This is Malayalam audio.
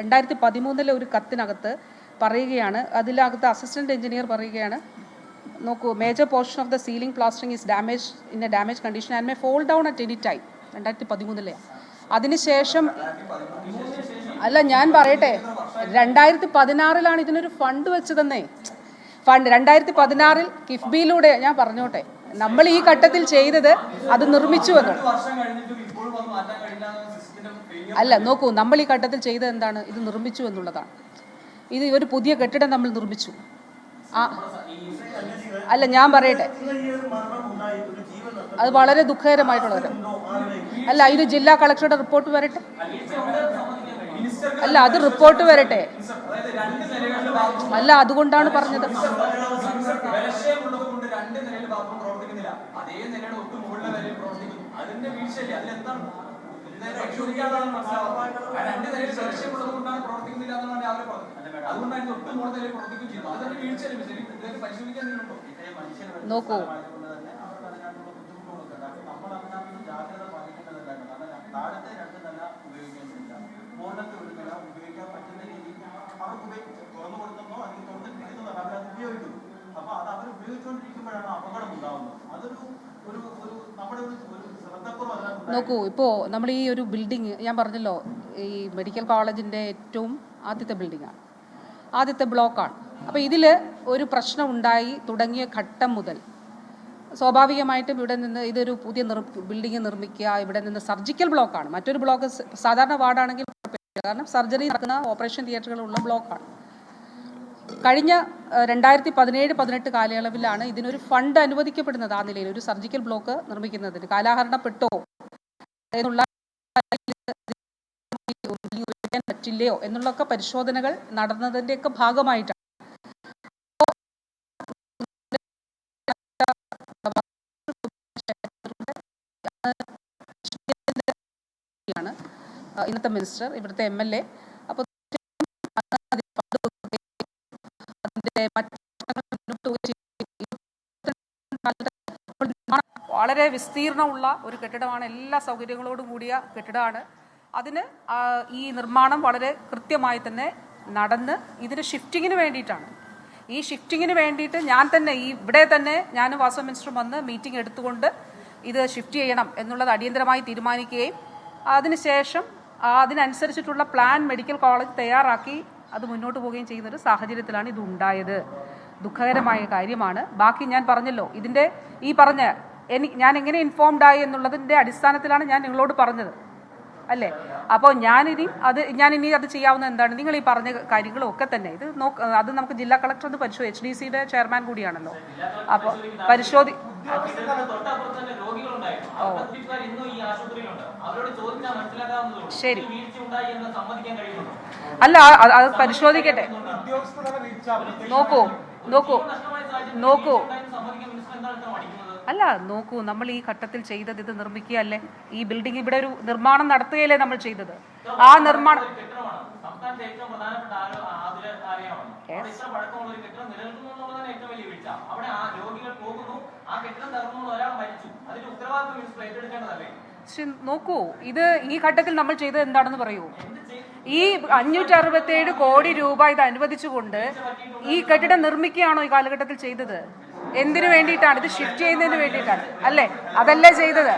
2013 ഒരു കത്തിനകത്ത് പറയുകയാണ്, അതിനകത്ത് അസിസ്റ്റന്റ് എഞ്ചിനീയർ പറയുകയാണ്, നോക്കൂ, major portion of the ceiling plastering is damage in a damage condition and may fall down at any time. 2013 അതിനുശേഷം അല്ല, ഞാൻ പറയട്ടെ, 2016 ഇതിനൊരു ഫണ്ട് വെച്ചതെന്നേ. ഫണ്ട് 2016 കിഫ്ബിയിലൂടെ, ഞാൻ പറഞ്ഞോട്ടെ, നമ്മൾ ഈ ഘട്ടത്തിൽ ചെയ്തത് അത് നിർമ്മിച്ചുവെന്നും. അല്ല, നോക്കൂ, നമ്മൾ ഈ ഘട്ടത്തിൽ ചെയ്തത് എന്താണ്? ഇത് നിർമ്മിച്ചു എന്നുള്ളതാണ്. ഇത് ഒരു പുതിയ കെട്ടിടം നമ്മൾ നിർമ്മിച്ചു. അല്ല, ഞാൻ പറയട്ടെ, അത് വളരെ ദുഃഖകരമായിട്ടുള്ളത്. അല്ല, ഇത് ജില്ലാ കളക്ടറുടെ റിപ്പോർട്ട് വരട്ടെ. അല്ല, അത് റിപ്പോർട്ട് വരട്ടെ. അല്ല, അതുകൊണ്ടാണ് പറഞ്ഞത്. നോക്കൂ, നോക്കൂ, ഇപ്പോൾ നമ്മൾ ഈ ഒരു ബിൽഡിങ്, ഞാൻ പറഞ്ഞല്ലോ, ഈ മെഡിക്കൽ കോളേജിൻ്റെ ഏറ്റവും ആദ്യത്തെ ബിൽഡിങ്ങാണ്, ആദ്യത്തെ ബ്ലോക്കാണ്. അപ്പോൾ ഇതിൽ ഒരു പ്രശ്നം ഉണ്ടായി തുടങ്ങിയ ഘട്ടം മുതൽ സ്വാഭാവികമായിട്ടും ഇവിടെ നിന്ന് ഇതൊരു പുതിയ ബിൽഡിംഗ് നിർമ്മിക്കുക, ഇവിടെ നിന്ന് സർജിക്കൽ ബ്ലോക്കാണ്. മറ്റൊരു ബ്ലോക്ക് സാധാരണ വാർഡാണെങ്കിൽ, കാരണം സർജറി നടക്കുന്ന ഓപ്പറേഷൻ തിയേറ്ററുകളുള്ള ബ്ലോക്കാണ്. കഴിഞ്ഞ 2017-18 കാലയളവിലാണ് ഇതിനൊരു ഫണ്ട് അനുവദിക്കപ്പെടുന്നത്. ആ നിലയിൽ ഒരു സർജിക്കൽ ബ്ലോക്ക് നിർമ്മിക്കുന്നതിന് കാലഹരണപ്പെട്ടോ എന്നുള്ള പറ്റില്ലയോ എന്നുള്ളൊക്കെ പരിശോധനകൾ നടന്നതിൻ്റെയൊക്കെ ഭാഗമായിട്ടാണ് ഇന്നത്തെ മിനിസ്റ്റർ, ഇവിടുത്തെ MLA. അപ്പോൾ വളരെ വിസ്തീർണമുള്ള ഒരു കെട്ടിടമാണ്, എല്ലാ സൗകര്യങ്ങളോടും കൂടിയ കെട്ടിടമാണ്. അതിന് ഈ നിർമ്മാണം വളരെ കൃത്യമായി തന്നെ നടന്ന് ഇതിന് ഷിഫ്റ്റിങ്ങിന് വേണ്ടിയിട്ടാണ്. ഈ ഷിഫ്റ്റിങ്ങിന് വേണ്ടിയിട്ട് ഞാൻ തന്നെ ഇവിടെ തന്നെ ഞാനും വാസവ മിനിസ്റ്ററും വന്ന് മീറ്റിംഗ് എടുത്തുകൊണ്ട് ഇത് ഷിഫ്റ്റ് ചെയ്യണം എന്നുള്ളത് അടിയന്തരമായി തീരുമാനിക്കുകയും അതിനുശേഷം അതിനനുസരിച്ചിട്ടുള്ള പ്ലാൻ മെഡിക്കൽ കോളേജ് തയ്യാറാക്കി അത് മുന്നോട്ട് പോവുകയും ചെയ്യുന്നൊരു സാഹചര്യത്തിലാണ് ഇത് ഉണ്ടായത്. ദുഃഖകരമായ കാര്യമാണ്. ബാക്കി ഞാൻ പറഞ്ഞല്ലോ, ഇതിൻ്റെ ഈ പറഞ്ഞ ഞാൻ എങ്ങനെ ഇൻഫോംഡ് ആയി എന്നുള്ളതിൻ്റെ അടിസ്ഥാനത്തിലാണ് ഞാൻ നിങ്ങളോട് പറഞ്ഞത്, അല്ലേ? അപ്പോൾ ഞാനിനി അത് ചെയ്യാവുന്ന എന്താണ്, നിങ്ങൾ ഈ പറഞ്ഞ കാര്യങ്ങളൊക്കെ തന്നെ ഇത് അത് നമുക്ക് ജില്ലാ കളക്ടർ ഒന്ന് HDCയുടെ ചെയർമാൻ കൂടിയാണല്ലോ. അപ്പോൾ ശരി, അല്ല, അത് പരിശോധിക്കട്ടെ. നോക്കൂ അല്ല, നോക്കൂ, നമ്മൾ ഈ ഘട്ടത്തിൽ ചെയ്തത് ഇത് നിർമ്മിക്കുകയല്ലേ, ഈ ബിൽഡിംഗ് ഇവിടെ ഒരു നിർമ്മാണം നടത്തുകയല്ലേ നമ്മൾ ചെയ്തത്. ആ നിർമ്മാണം നോക്കൂ, ഇത് ഈ ഘട്ടത്തിൽ നമ്മൾ ചെയ്തത് എന്താണെന്ന് പറയൂ. ഈ 567 കോടി രൂപ ഇത് അനുവദിച്ചുകൊണ്ട് ഈ കെട്ടിടം നിർമ്മിക്കുകയാണോ ഈ കാലഘട്ടത്തിൽ ചെയ്തത്? എന്തിനു വേണ്ടിയിട്ടാണ്? ഇത് ഷിഫ്റ്റ് ചെയ്യുന്നതിന് വേണ്ടിയിട്ടാണ്, അല്ലേ? അതല്ലേ ചെയ്തത്?